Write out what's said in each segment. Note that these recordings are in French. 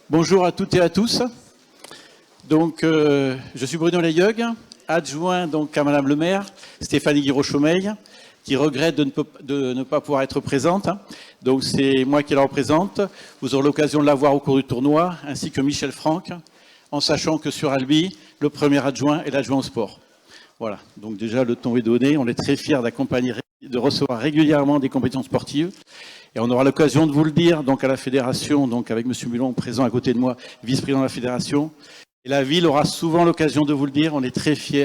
Bonjour à toutes et à tous. Donc, je suis Bruno Leyeug, adjoint donc à Madame le maire, Stéphanie Guiraud-Chaumeil, qui regrette de ne pas pouvoir être présente. Donc, c'est moi qui la représente. Vous aurez l'occasion de la voir au cours du tournoi, ainsi que Michel Franck, en sachant que sur Albi, le premier adjoint est l'adjoint au sport. Voilà. Donc, déjà, le ton est donné. On est très fiers d'accompagner, de recevoir régulièrement des compétitions sportives. Et on aura l'occasion de vous le dire donc à la fédération, donc avec M. Mulon présent à côté de moi, vice-président de la fédération. Et la ville aura souvent l'occasion de vous le dire, on est très fiers.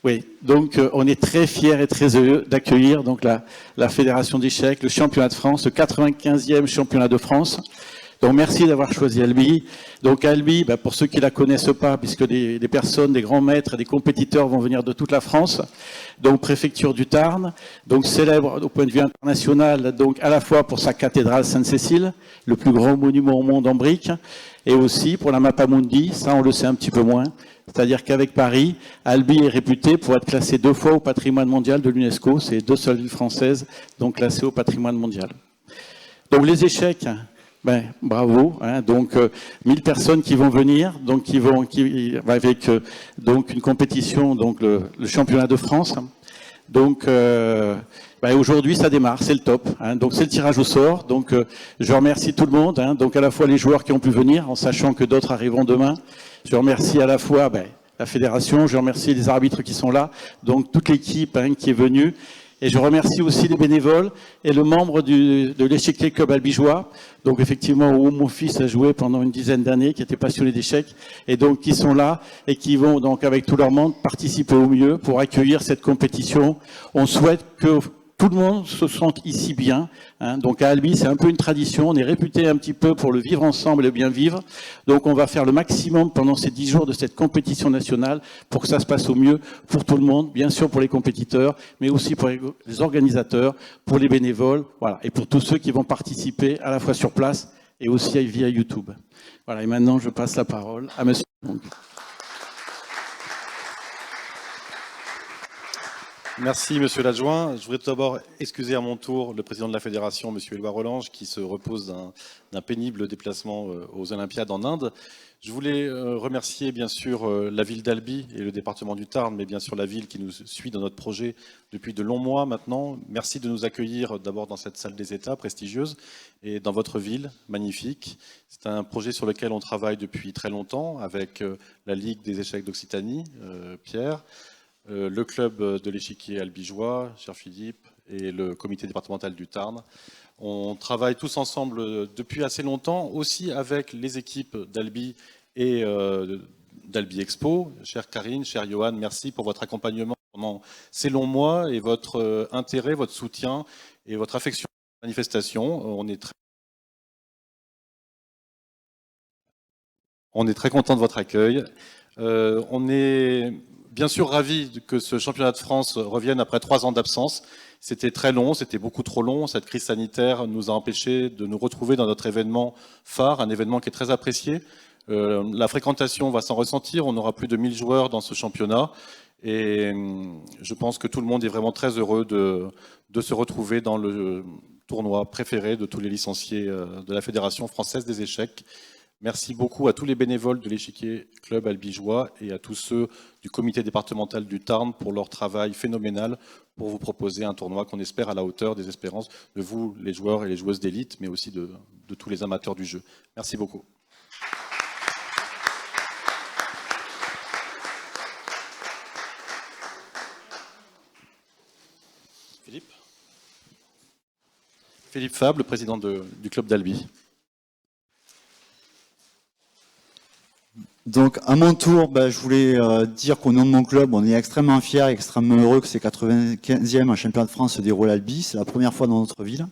Oui, donc on est très fiers et très heureux d'accueillir donc la fédération d'échecs, le championnat de France, le 95e championnat de France. Donc merci d'avoir choisi Albi. Donc Albi, pour ceux qui ne la connaissent pas, puisque des personnes, des grands maîtres, des compétiteurs vont venir de toute la France, donc préfecture du Tarn, donc célèbre au point de vue international, donc à la fois pour sa cathédrale Sainte-Cécile, le plus grand monument au monde en briques, et aussi pour la Mappamundi, ça on le sait un petit peu moins, c'est-à-dire qu'avec Paris, Albi est réputé pour être classé 2 fois au patrimoine mondial de l'UNESCO, c'est 2 seules villes françaises donc classées au patrimoine mondial. Donc les échecs, bravo, hein, donc 1000 personnes qui vont venir, donc avec donc une compétition, donc le championnat de France. Donc aujourd'hui ça démarre, c'est le top, hein, donc c'est le tirage au sort. Donc je remercie tout le monde, hein, donc à la fois les joueurs qui ont pu venir, en sachant que d'autres arriveront demain. Je remercie à la fois la fédération, je remercie les arbitres qui sont là, donc toute l'équipe qui est venue. Et je remercie aussi les bénévoles et le membre de l'échiquier club albigeois, donc effectivement où mon fils a joué pendant une dizaine d'années, qui était passionné d'échecs, et donc qui sont là et qui vont donc avec tout leur monde participer au mieux pour accueillir cette compétition. On souhaite que tout le monde se sente ici bien. Hein. Donc à Albi, c'est un peu une tradition. On est réputé un petit peu pour le vivre ensemble et le bien vivre. Donc on va faire le maximum pendant ces 10 jours de cette compétition nationale pour que ça se passe au mieux pour tout le monde, bien sûr pour les compétiteurs, mais aussi pour les organisateurs, pour les bénévoles, voilà, et pour tous ceux qui vont participer à la fois sur place et aussi via YouTube. Voilà, et maintenant je passe la parole à Monsieur. Merci, monsieur l'adjoint. Je voudrais tout d'abord excuser à mon tour le président de la fédération, monsieur Éloi Rolange, qui se repose d'un pénible déplacement aux Olympiades en Inde. Je voulais remercier bien sûr la ville d'Albi et le département du Tarn, mais bien sûr la ville qui nous suit dans notre projet depuis de longs mois maintenant. Merci de nous accueillir d'abord dans cette salle des États prestigieuse et dans votre ville magnifique. C'est un projet sur lequel on travaille depuis très longtemps avec la Ligue des échecs d'Occitanie, Pierre, le club de l'échiquier albigeois, cher Philippe, et le comité départemental du Tarn. On travaille tous ensemble depuis assez longtemps, aussi avec les équipes d'Albi et d'Albi Expo. Chère Karine, cher Johan, merci pour votre accompagnement pendant ces longs mois et votre intérêt, votre soutien et votre affection pour la manifestation. On est très content de votre accueil. On est bien sûr ravi que ce championnat de France revienne après 3 ans d'absence. C'était très long, c'était beaucoup trop long. Cette crise sanitaire nous a empêchés de nous retrouver dans notre événement phare, un événement qui est très apprécié. La fréquentation va s'en ressentir, on aura plus de 1000 joueurs dans ce championnat. Et je pense que tout le monde est vraiment très heureux de se retrouver dans le tournoi préféré de tous les licenciés de la Fédération française des échecs. Merci beaucoup à tous les bénévoles de l'échiquier club albigeois et à tous ceux du comité départemental du Tarn pour leur travail phénoménal pour vous proposer un tournoi qu'on espère à la hauteur des espérances de vous, les joueurs et les joueuses d'élite, mais aussi de tous les amateurs du jeu. Merci beaucoup. Philippe Fabre, le président du club d'Albi. Donc à mon tour, je voulais dire qu'au nom de mon club, on est extrêmement fiers et extrêmement heureux que ces 95e championnat de France se déroule à Albi. C'est la première fois dans notre ville.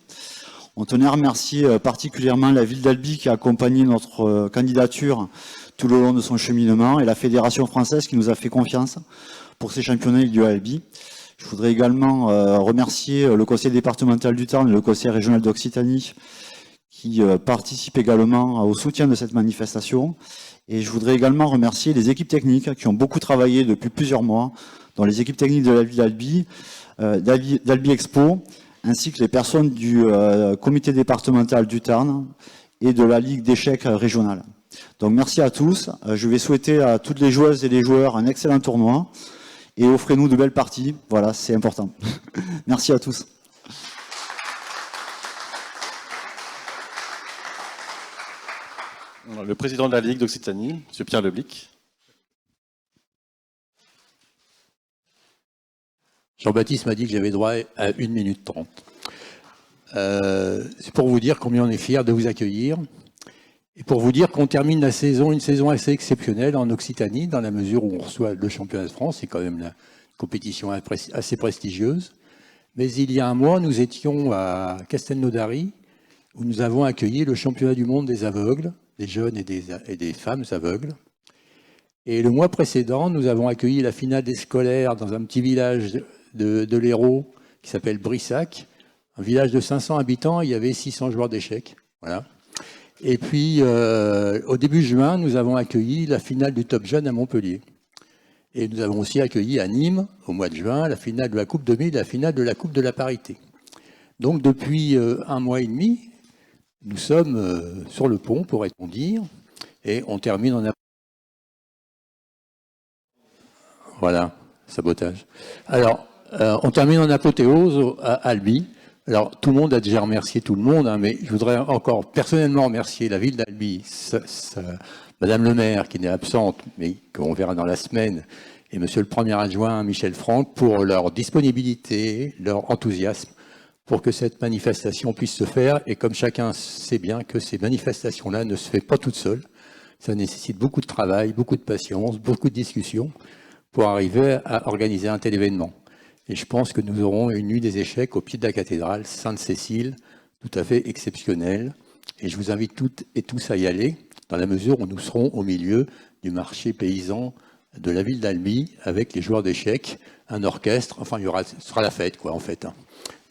On tenait à remercier particulièrement la ville d'Albi qui a accompagné notre candidature tout le long de son cheminement et la Fédération française qui nous a fait confiance pour ces championnats aient lieu à Albi. Je voudrais également remercier le conseil départemental du Tarn et le conseil régional d'Occitanie qui participent également au soutien de cette manifestation. Et je voudrais également remercier les équipes techniques qui ont beaucoup travaillé depuis plusieurs mois dont les équipes techniques de la ville d'Albi Expo, ainsi que les personnes du comité départemental du Tarn et de la Ligue d'échecs régionale. Donc merci à tous. Je vais souhaiter à toutes les joueuses et les joueurs un excellent tournoi et offrez-nous de belles parties. Voilà, c'est important. Merci à tous. Le président de la Ligue d'Occitanie, M. Pierre Leblic. Jean-Baptiste m'a dit que j'avais droit à 1 minute 30. C'est pour vous dire combien on est fiers de vous accueillir et pour vous dire qu'on termine la saison, une saison assez exceptionnelle en Occitanie, dans la mesure où on reçoit le championnat de France. C'est quand même la compétition assez prestigieuse. Mais il y a un mois, nous étions à Castelnaudary, où nous avons accueilli le championnat du monde des aveugles, des jeunes et des femmes aveugles. Et le mois précédent, nous avons accueilli la finale des scolaires dans un petit village de l'Hérault qui s'appelle Brissac, un village de 500 habitants, il y avait 600 joueurs d'échecs. Voilà. Et puis, au début juin, nous avons accueilli la finale du Top Jeune à Montpellier. Et nous avons aussi accueilli à Nîmes, au mois de juin, la finale de la Coupe 2000, la finale de la Coupe de la Parité. Donc, depuis 1 mois et demi, nous sommes sur le pont, pourrait-on dire, et on termine en... Voilà, sabotage. Alors, on termine en apothéose à Albi. Alors, tout le monde a déjà remercié tout le monde, hein, mais je voudrais encore personnellement remercier la ville d'Albi, Madame le maire, qui n'est absente, mais qu'on verra dans la semaine, et Monsieur le premier adjoint, Michel Franck, pour leur disponibilité, leur enthousiasme, pour que cette manifestation puisse se faire. Et comme chacun sait bien que ces manifestations-là ne se font pas toutes seules, ça nécessite beaucoup de travail, beaucoup de patience, beaucoup de discussions pour arriver à organiser un tel événement. Et je pense que nous aurons une nuit des échecs au pied de la cathédrale Sainte-Cécile, tout à fait exceptionnelle. Et je vous invite toutes et tous à y aller, dans la mesure où nous serons au milieu du marché paysan de la ville d'Albi, avec les joueurs d'échecs, un orchestre, enfin ce sera la fête, quoi, en fait.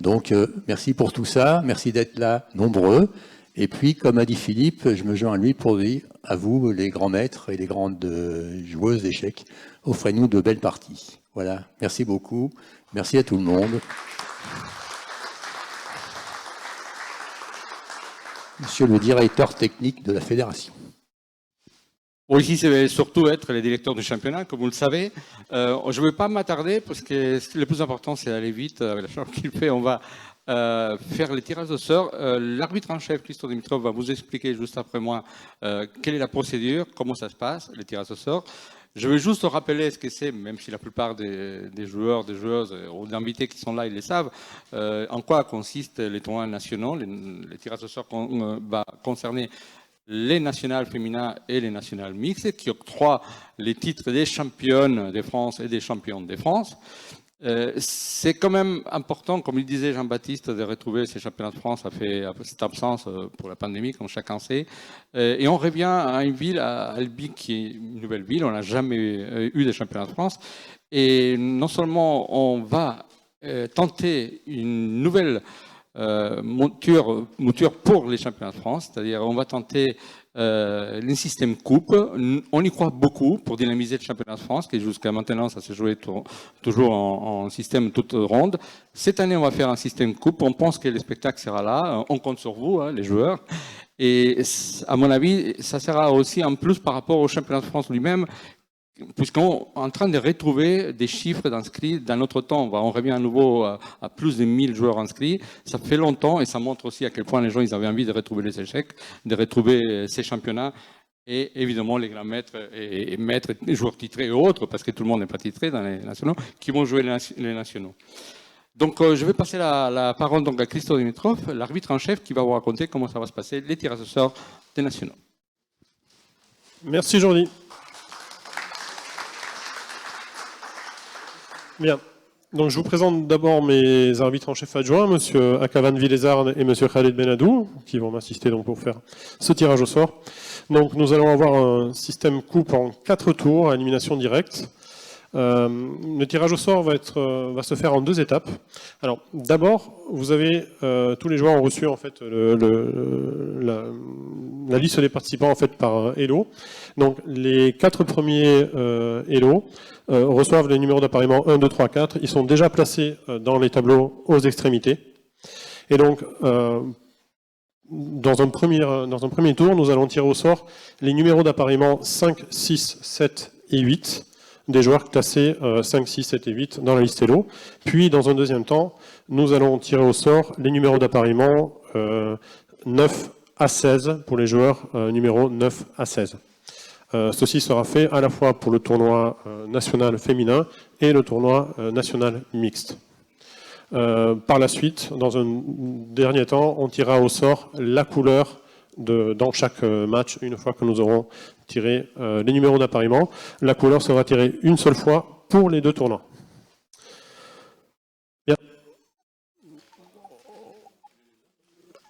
Donc, merci pour tout ça, merci d'être là, nombreux. Et puis, comme a dit Philippe, je me joins à lui pour dire, à vous, les grands maîtres et les grandes joueuses d'échecs, offrez-nous de belles parties. Voilà, merci beaucoup, merci à tout le monde. Monsieur le directeur technique de la fédération. Bon, ici, c'est surtout être les directeurs du championnat, comme vous le savez. Je ne vais pas m'attarder, parce que le plus important, c'est d'aller vite. Avec la charge qu'il fait, on va faire les tirages au sort. L'arbitre en chef, Christophe Dimitrov, va vous expliquer juste après moi quelle est la procédure, comment ça se passe, les tirages au sort. Je vais juste rappeler ce que c'est, même si la plupart des joueurs, des joueuses ou d'invités qui sont là, ils le savent, en quoi consistent les tournois nationaux. Les tirages au sort va concerner les nationales féminins et les nationales mixtes, qui octroient les titres des championnes de France et des championnes de France. C'est quand même important, comme il disait Jean-Baptiste, de retrouver ces championnats de France après cette absence pour la pandémie, comme chacun sait. Et on revient à une ville, à Albi, qui est une nouvelle ville. On n'a jamais eu de championnats de France. Et non seulement on va tenter une nouvelle mouture pour les championnats de France, c'est-à-dire on va tenter le système coupe. On y croit beaucoup pour dynamiser le championnat de France, qui jusqu'à maintenant ça s'est joué toujours en système toute ronde. Cette année on va faire un système coupe, on pense que le spectacle sera là, on compte sur vous, hein, les joueurs. Et à mon avis, ça sera aussi en plus par rapport au championnat de France lui-même, puisqu'on est en train de retrouver des chiffres d'inscrits dans notre temps. On revient à nouveau à plus de 1000 joueurs inscrits. Ça fait longtemps et ça montre aussi à quel point les gens ils avaient envie de retrouver les échecs, de retrouver ces championnats. Et évidemment, les grands maîtres et maîtres, les joueurs titrés et autres, parce que tout le monde n'est pas titré dans les nationaux, qui vont jouer les nationaux. Donc, je vais passer la parole donc, à Christophe Dimitrov, l'arbitre en chef, qui va vous raconter comment ça va se passer, les tirages au sort des nationaux. Merci, Jordi. Bien. Donc, je vous présente d'abord mes arbitres en chef adjoints, M. Akavan Villezard et M. Khaled Benadou, qui vont m'assister donc pour faire ce tirage au sort. Donc, nous allons avoir un système coupe en 4 tours à élimination directe, Le tirage au sort va se faire en 2 étapes. Alors, d'abord, vous avez tous les joueurs ont reçu en fait la liste des participants en fait par Elo. Donc, les 4 premiers Elo reçoivent les numéros d'appareillement 1, 2, 3, 4. Ils sont déjà placés dans les tableaux aux extrémités. Et donc, dans un premier tour, nous allons tirer au sort les numéros d'appareillement 5, 6, 7 et 8 des joueurs classés 5, 6, 7 et 8 dans la liste Elo. Puis, dans un deuxième temps, nous allons tirer au sort les numéros d'appareillement 9 à 16 pour les joueurs numéros 9 à 16. Ceci sera fait à la fois pour le tournoi national féminin et le tournoi national mixte. Par la suite, dans un dernier temps, on tirera au sort la couleur dans chaque match, une fois que nous aurons tiré les numéros d'appareillement. La couleur sera tirée une seule fois pour les 2 tournois. Bien.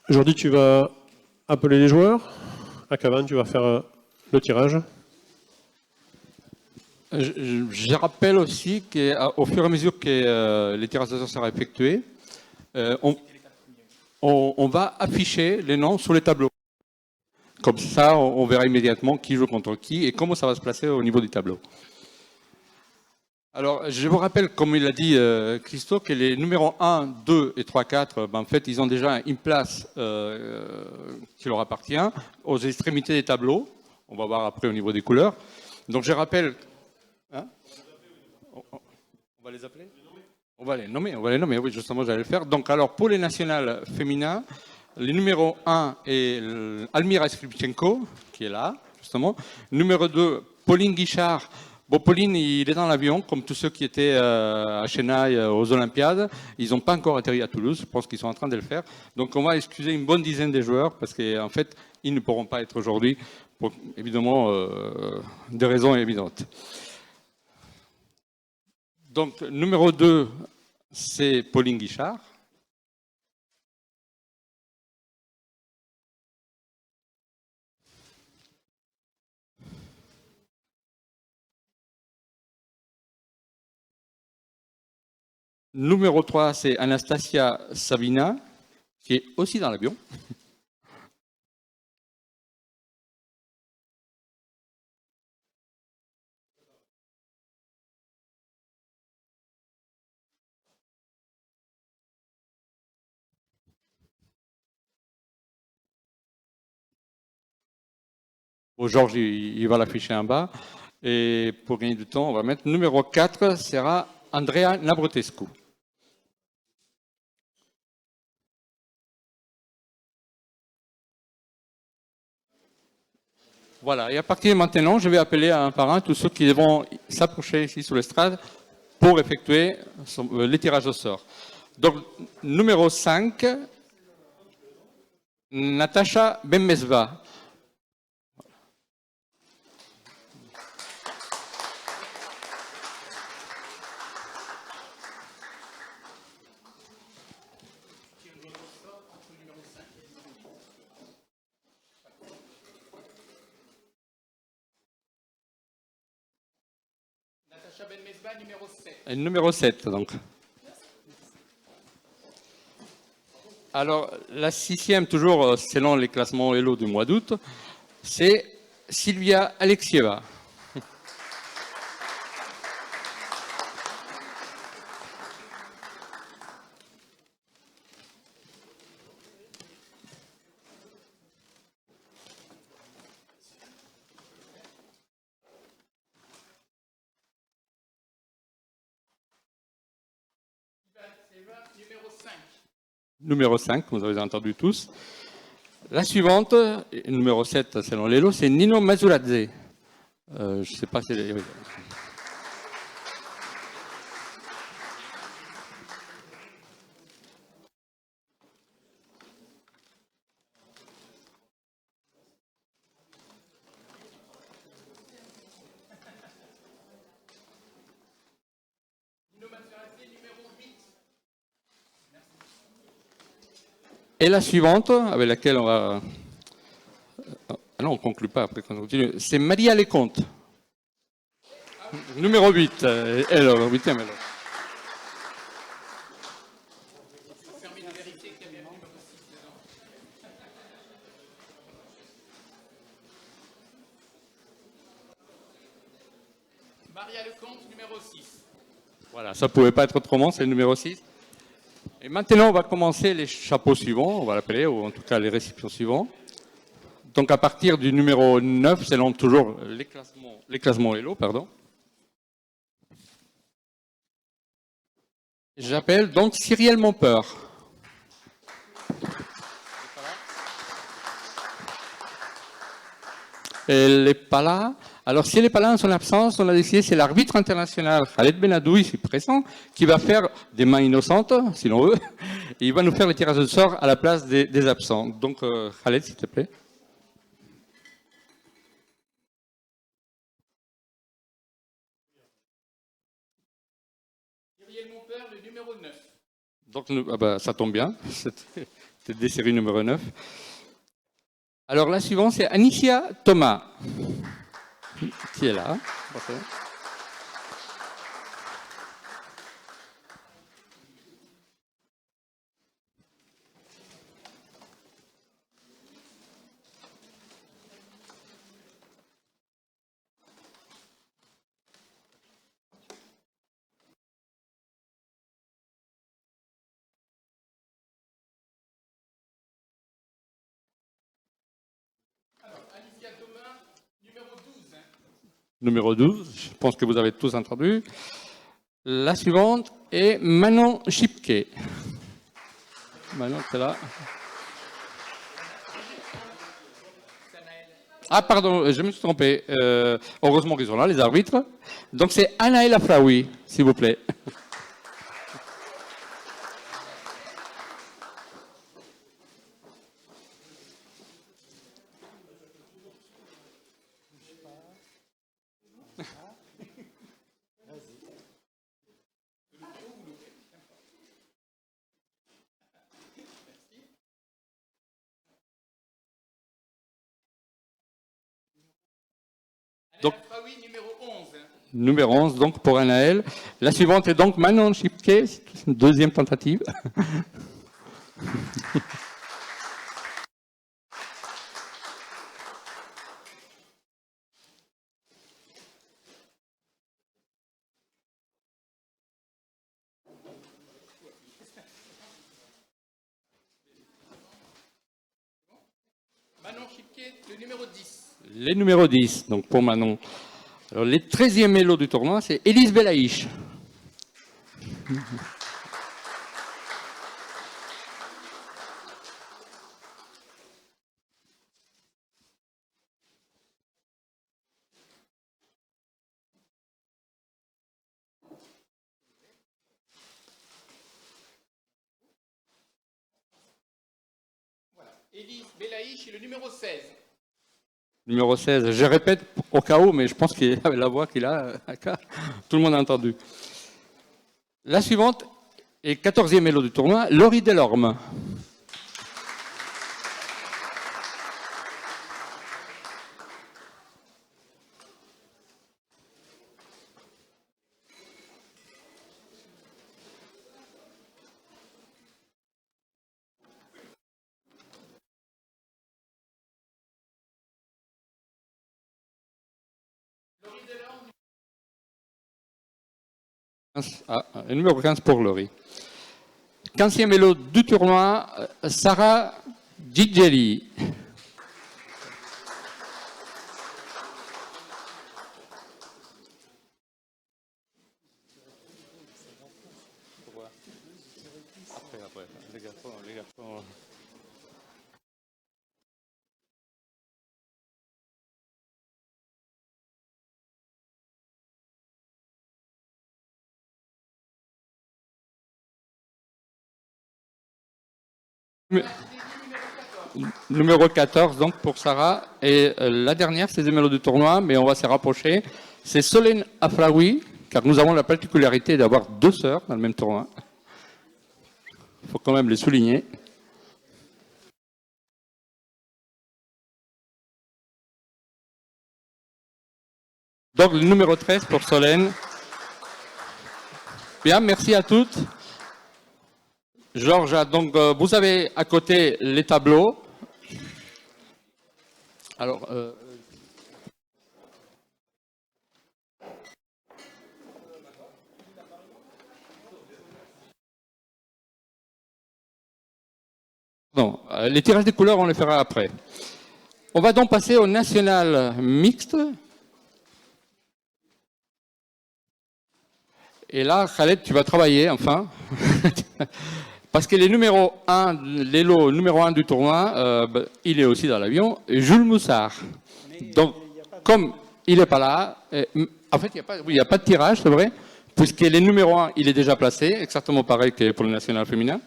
Jordi, tu vas appeler les joueurs. Akavan, tu vas faire le tirage. Je rappelle aussi qu'au fur et à mesure que les tirages au sort seront effectués, on va afficher les noms sur les tableaux. Comme ça, on verra immédiatement qui joue contre qui et comment ça va se placer au niveau du tableau. Alors, je vous rappelle, comme il a dit Christo, que les numéros 1, 2 et 3, 4, en fait, ils ont déjà une place qui leur appartient aux extrémités des tableaux. On va voir après au niveau des couleurs. Donc, je rappelle... Hein, on va les appeler ? On va les nommer, oui, justement, j'allais le faire. Donc, alors, pour les nationales féminins, les numéros 1 est Almira Skripchenko, qui est là, justement. Numéro 2, Pauline Guichard. Bon, Pauline, il est dans l'avion, comme tous ceux qui étaient à Chennai aux Olympiades. Ils n'ont pas encore atterri à Toulouse, je pense qu'ils sont en train de le faire. Donc, on va excuser une bonne dizaine des joueurs, parce qu'en fait, ils ne pourront pas être aujourd'hui, pour évidemment des raisons évidentes. Donc, numéro 2, c'est Pauline Guichard. Numéro 3, c'est Anastasia Savina, qui est aussi dans l'avion. Bon, Georges, il va l'afficher en bas. Et pour gagner du temps, on va mettre numéro 4, sera Andrea Nabrotescu. Voilà, et à partir de maintenant, je vais appeler un par un tous ceux qui vont s'approcher ici sur l'estrade pour effectuer les tirages au sort. Donc, numéro 5, Natacha Bemmesva. Et numéro 7, donc. Alors, la 6e, toujours selon les classements Elo du mois d'août, c'est Sylvia Alexieva. Numéro 5, vous avez entendu tous. La suivante, numéro 7 selon l'Elo, c'est Nino Mazzuladze. Je ne sais pas si... Et la suivante, avec laquelle on va... Ah non, on ne conclut pas, après qu'on continue. C'est Maria Lecomte. Ah Numéro 8, Elo, 8e Elo. Maria Lecomte, numéro 6. Voilà, ça ne pouvait pas être autrement, c'est le numéro 6. Et maintenant, on va commencer les chapeaux suivants, on va l'appeler, ou en tout cas les récipients suivants. Donc à partir du numéro 9, c'est toujours les classements Elo, pardon. J'appelle donc Cyrielle Monpeur. Elle n'est pas là. Alors, si elle n'est pas là en son absence, on a décidé, c'est l'arbitre international, Khaled Benadou, ici présent, qui va faire des mains innocentes, si l'on veut, et il va nous faire le tirage de sort à la place des absents. Donc, Khaled, s'il te plaît. Cyrielle Monpeur, le numéro 9. Donc, ça tombe bien, c'était des séries numéro 9. Alors, la suivante, c'est Anicia Thomas, qui est là. Parfait. Alicia Thomas, numéro 12. Numéro 12, je pense que vous avez tous entendu. La suivante est Manon Chipke. Manon, c'est là. Ah, pardon, je me suis trompé. Heureusement qu'ils sont là, les arbitres. Donc c'est Anaël Afraoui, s'il vous plaît. Donc, Afraoui, numéro 11. numéro 11, donc pour Anaël. La suivante est donc Manon Chipke, c'est une deuxième tentative. Manon Chipke, le numéro 10. Les numéros 10, donc pour Manon. Alors, les 13e mélos du tournoi, c'est Élise Belaïch. Élise Belaïch, le numéro 16. Numéro 16, je répète au cas où, mais je pense qu'il avait la voix qu'il a, tout le monde a entendu. La suivante est 14e mélo du tournoi, Laurie Delorme. Le numéro 15 pour Laurie. 15e mélo du tournoi, Sarah Gigeli. Les garçons. Numéro 14, donc pour Sarah. Et la dernière, c'est des mélos du tournoi, mais on va se rapprocher. C'est Solène Afraoui, car nous avons la particularité d'avoir deux sœurs dans le même tournoi. Il faut quand même les souligner. Donc le numéro 13 pour Solène. Bien, merci à toutes. Georges, donc vous avez à côté les tableaux. Alors, non, les tirages des couleurs, on les fera après. On va donc passer au national mixte. Et là, Khaled, tu vas travailler, enfin. Parce que les numéros 1, l'élo numéro 1 du tournoi, il est aussi dans l'avion, Jules Moussard. Donc, comme il n'est pas là, en fait, il n'y a pas de tirage, c'est vrai, puisque les numéros 1, il est déjà placé, exactement pareil que pour le national féminin.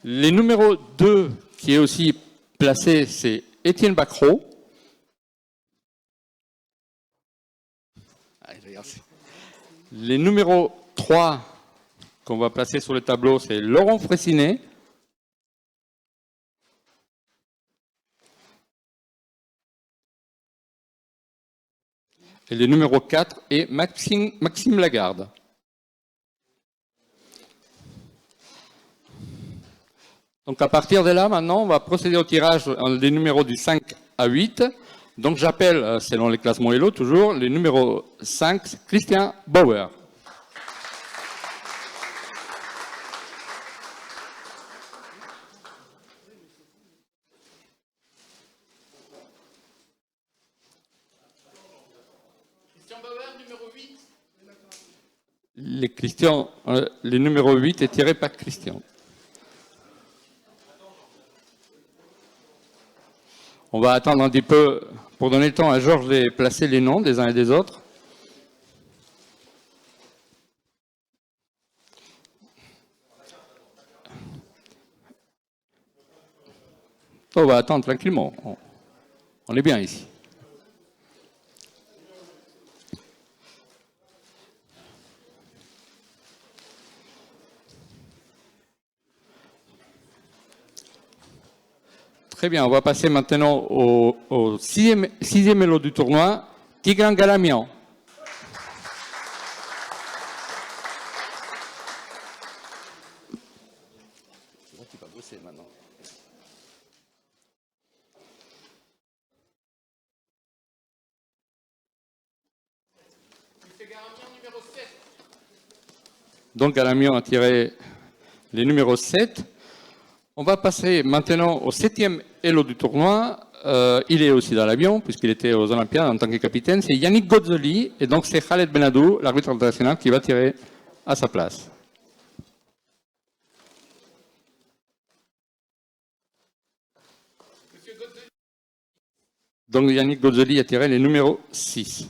Les numéros 2, qui est aussi placé, c'est Étienne Bacrot. Les numéros 3 qu'on va placer sur le tableau, c'est Laurent Fressinet. Et le numéro 4 est Maxime Lagarde. Donc à partir de là, maintenant, on va procéder au tirage des numéros du 5 à 8. Donc j'appelle, selon les classements Elo, toujours, le numéro 5, Christian Bauer. Christian Bauer, numéro 8. Le numéro 8 est tiré par Christian. On va attendre un petit peu pour donner le temps à Georges de placer les noms des uns et des autres. On va attendre tranquillement. On est bien ici. Très bien, on va passer maintenant au sixième élo du tournoi, Tigran Galamian. Donc Galamian a tiré les numéros 7. On va passer maintenant au 7e élo du tournoi. Il est aussi dans l'avion, puisqu'il était aux Olympiades en tant que capitaine. C'est Yannick Gozzoli, et donc c'est Khaled Benadou, l'arbitre international, qui va tirer à sa place. Donc Yannick Gozzoli a tiré les numéros 6.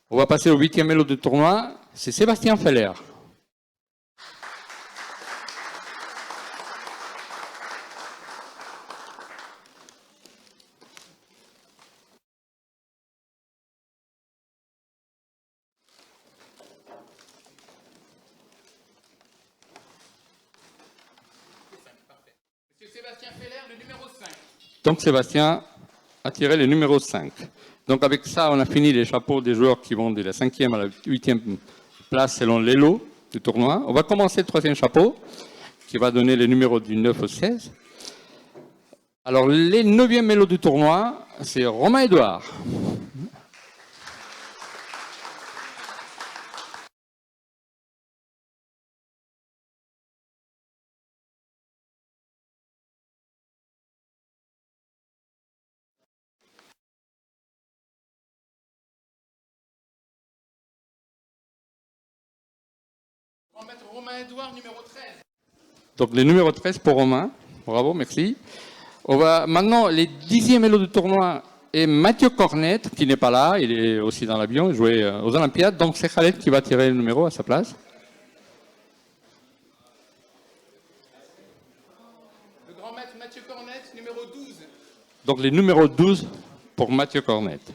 On va passer au 8e élo du tournoi. C'est Sébastien Feller. Donc Sébastien a tiré le numéro 5. Donc avec ça, on a fini les chapeaux des joueurs qui vont de la 5e à la 8e place selon l'élo du tournoi. On va commencer le 3e chapeau, qui va donner les numéros du 9 au 16. Alors les 9e élo du tournoi, c'est Romain Edouard. On va mettre Romain Edouard, numéro 13. Donc le numéro 13 pour Romain. Bravo, merci. On va maintenant, les 10e élo du tournoi est Mathieu Cornette, qui n'est pas là, il est aussi dans l'avion, il jouait aux Olympiades. Donc c'est Khaled qui va tirer le numéro à sa place. Le grand maître Mathieu Cornette, numéro 12. Donc les numéros 12 pour Mathieu Cornette.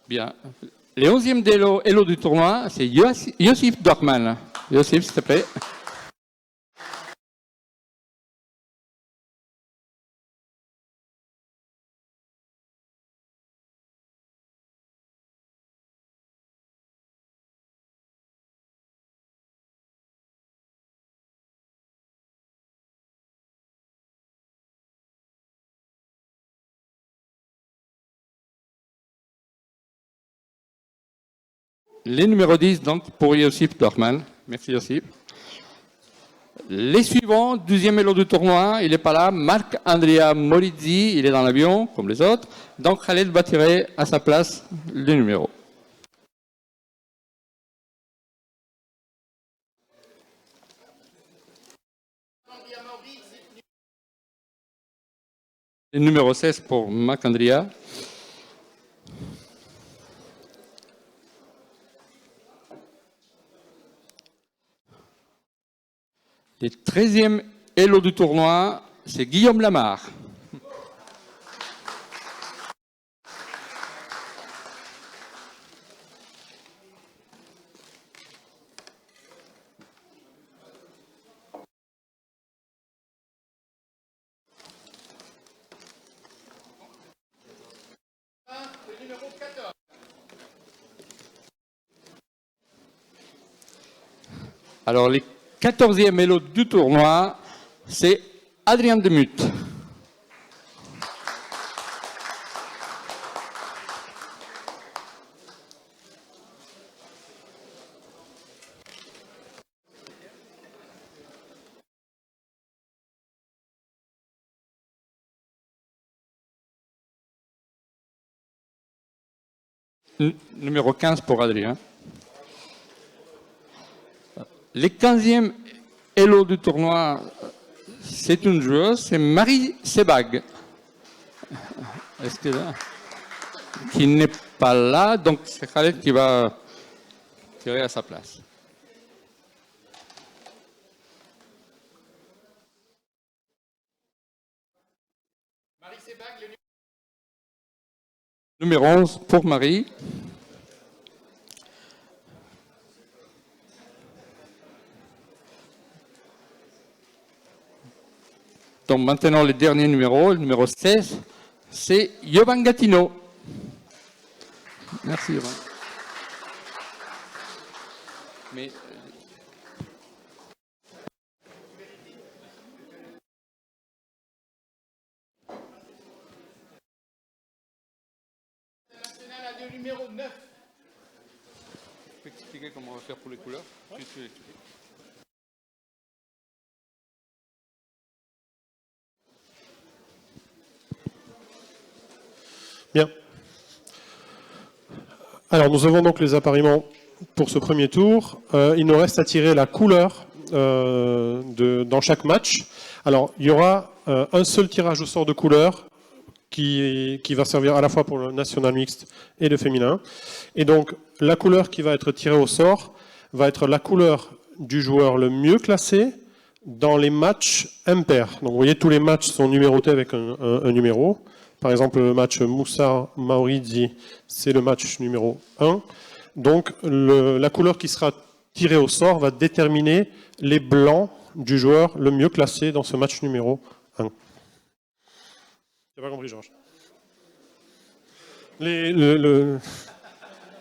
Bien. Les 11e Elo du tournoi, c'est Josip Dorkman. Josip, s'il te plaît. Les numéros 10, donc, pour Josip Dorkman. Merci, Josip. Les suivants, 12e Elo du tournoi, il n'est pas là. Marc-Andrea Morizzi, il est dans l'avion, comme les autres. Donc, Khaled va tirer à sa place le numéro. Le numéro 16 pour Marc-Andrea. Le 13e Elo du tournoi, c'est Guillaume Lamar. Le numéro 14. Alors, les 14e Elo du tournoi, c'est Adrien Demuth. Numéro 15 pour Adrien. Les 15e Elo du tournoi, c'est une joueuse, c'est Marie Sebag. Est-ce que là, qui n'est pas là, donc c'est Khaled qui va tirer à sa place. Marie Sebag, le Numéro 11 pour Marie. Donc maintenant, le dernier numéro, le numéro 16, c'est Yovan Gatino. Merci, Yovan. Mais, national a le numéro 9. tu peux expliquer comment on va faire pour les couleurs? Tu peux expliquer. Bien. Alors, nous avons donc les appariements pour ce premier tour. Il nous reste à tirer la couleur dans chaque match. Alors, il y aura un seul tirage au sort de couleur qui va servir à la fois pour le national mixte et le féminin. Et donc, la couleur qui va être tirée au sort va être la couleur du joueur le mieux classé dans les matchs impairs. Donc, vous voyez, tous les matchs sont numérotés avec un numéro. Par exemple, le match Moussa Maurizi, c'est le match numéro 1. Donc, la couleur qui sera tirée au sort va déterminer les blancs du joueur le mieux classé dans ce match numéro 1. Tu n'as pas compris, Georges?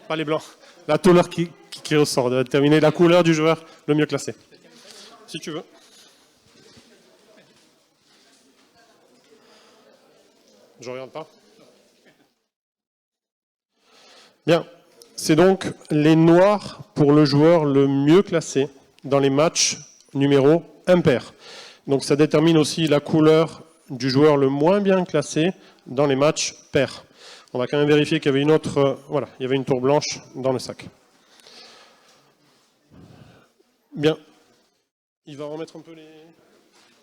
Pas les blancs. La couleur qui au sort va déterminer la couleur du joueur le mieux classé. Si tu veux. Je ne regarde pas. Bien. C'est donc les noirs pour le joueur le mieux classé dans les matchs numéro impair. Donc ça détermine aussi la couleur du joueur le moins bien classé dans les matchs pairs. On va quand même vérifier qu'il y avait une autre... voilà, il y avait une tour blanche dans le sac. Bien. Il va remettre un peu les...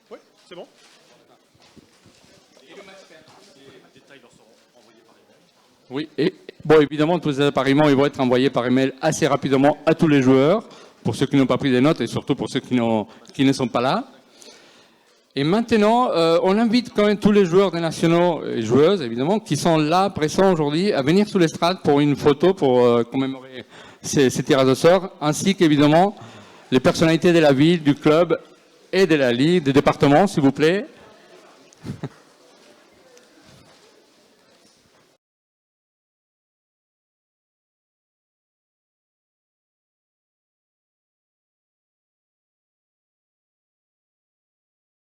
Oui, c'est bon. Oui, et bon, évidemment, tous ces appariements ils vont être envoyés par email assez rapidement à tous les joueurs, pour ceux qui n'ont pas pris des notes et surtout pour ceux qui ne sont pas là. Et maintenant, on invite quand même tous les joueurs des nationaux et joueuses, évidemment, qui sont là, présents aujourd'hui, à venir sur l'estrade pour une photo pour commémorer ces tirages au sort, ainsi qu'évidemment les personnalités de la ville, du club et de la ligue, du département, s'il vous plaît.